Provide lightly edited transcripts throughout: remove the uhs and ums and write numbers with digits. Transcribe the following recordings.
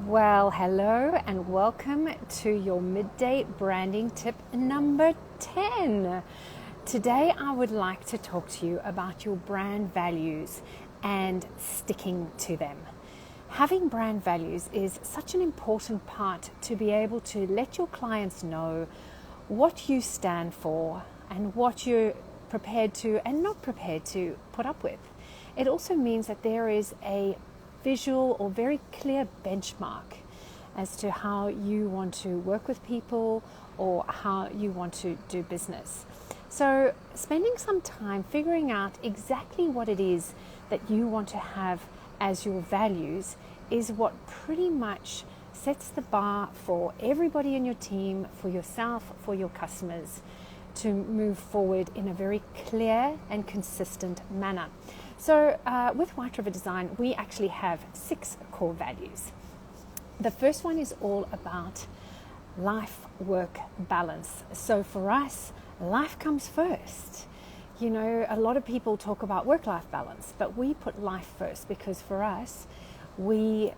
Well, hello and welcome to your midday branding tip number 10. Today I would like to talk to you about your brand values and sticking to them. Having brand values is such an important part to be able to let your clients know what you stand for and what you're prepared to and not prepared to put up with. It also means that there is a visual or very clear benchmark as to how you want to work with people or how you want to do business. So spending some time figuring out exactly what it is that you want to have as your values is what pretty much sets the bar for everybody in your team, for yourself, for your customers, to move forward in a very clear and consistent manner. So with White River Design, we actually have 6 core values. The first one is all about life-work balance. So for us, life comes first. You know, a lot of people talk about work-life balance, but we put life first because for us, we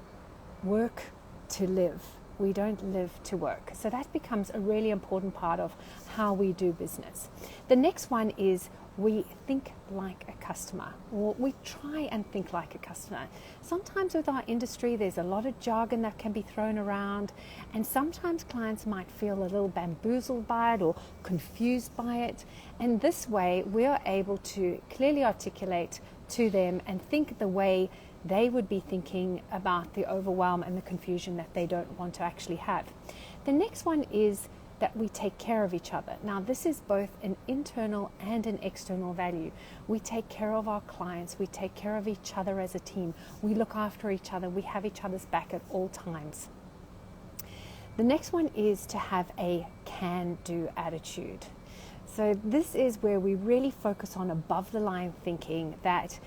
work to live. We don't live to work. So that becomes a really important part of how we do business. The next one is we think like a customer, or we try and think like a customer. Sometimes with our industry, there's a lot of jargon that can be thrown around, and sometimes clients might feel a little bamboozled by it or confused by it. And this way, we are able to clearly articulate to them and think the way they would be thinking about the overwhelm and the confusion that they don't want to actually have. The next one is that we take care of each other. Now, this is both an internal and an external value. We take care of our clients. We take care of each other as a team. We look after each other. We have each other's back at all times. The next one is to have a can-do attitude. So this is where we really focus on above-the-line thinking that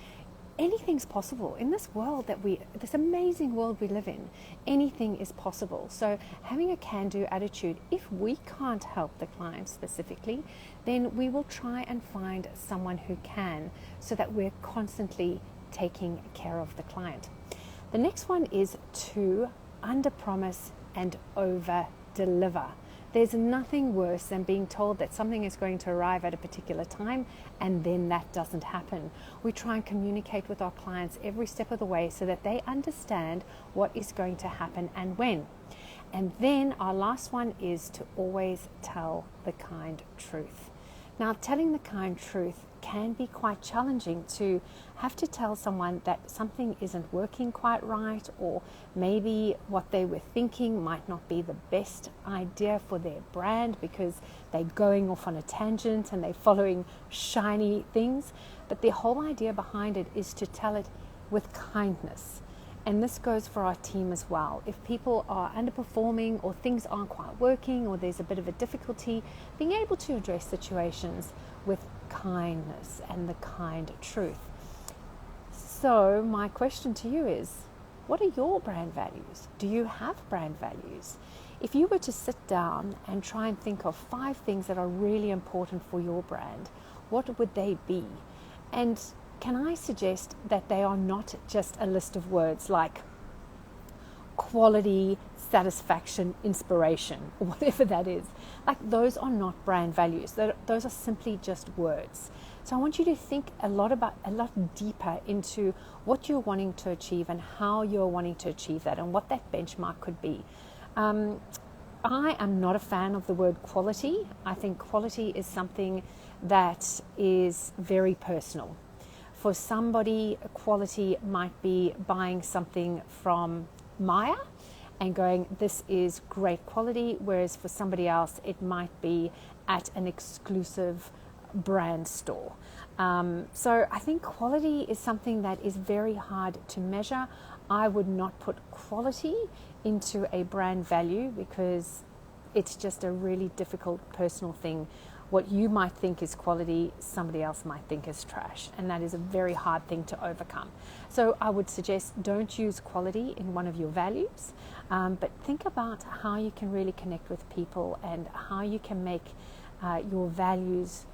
anything's possible in this world this amazing world we live in. Anything is possible. So having a can-do attitude, if we can't help the client specifically, then we will try and find someone who can, so that we're constantly taking care of the client. The next one is to under-promise and over-deliver. There's nothing worse than being told that something is going to arrive at a particular time and then that doesn't happen. We try and communicate with our clients every step of the way so that they understand what is going to happen and when. And then our last one is to always tell the kind truth. Now, telling the kind truth can be quite challenging, to have to tell someone that something isn't working quite right, or maybe what they were thinking might not be the best idea for their brand because they're going off on a tangent and they're following shiny things. But the whole idea behind it is to tell it with kindness. And this goes for our team as well. If people are underperforming or things aren't quite working or there's a bit of a difficulty, being able to address situations with kindness and the kind truth. So my question to you is, what are your brand values? Do you have brand values? If you were to sit down and try and think of 5 things that are really important for your brand, what would they be? And can I suggest that they are not just a list of words like quality, satisfaction, inspiration, or whatever that is. Like, those are not brand values. Those are simply just words. So I want you to think a lot deeper into what you're wanting to achieve and how you're wanting to achieve that and what that benchmark could be. I am not a fan of the word quality. I think quality is something that is very personal. For somebody, quality might be buying something from Maya and going, this is great quality, whereas for somebody else, it might be at an exclusive brand store. So I think quality is something that is very hard to measure. I would not put quality into a brand value because it's just a really difficult personal thing. What you might think is quality, somebody else might think is trash, and that is a very hard thing to overcome. So I would suggest don't use quality in one of your values, but think about how you can really connect with people and how you can make your values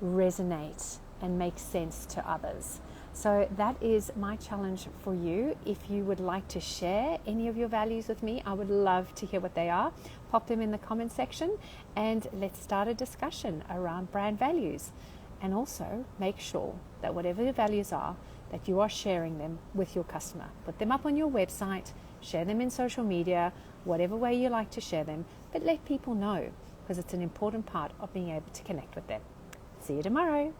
resonate and make sense to others. So that is my challenge for you. If you would like to share any of your values with me, I would love to hear what they are. Pop them in the comment section and let's start a discussion around brand values. And also make sure that whatever your values are, that you are sharing them with your customer. Put them up on your website, share them in social media, whatever way you like to share them, but let people know, because it's an important part of being able to connect with them. See you tomorrow.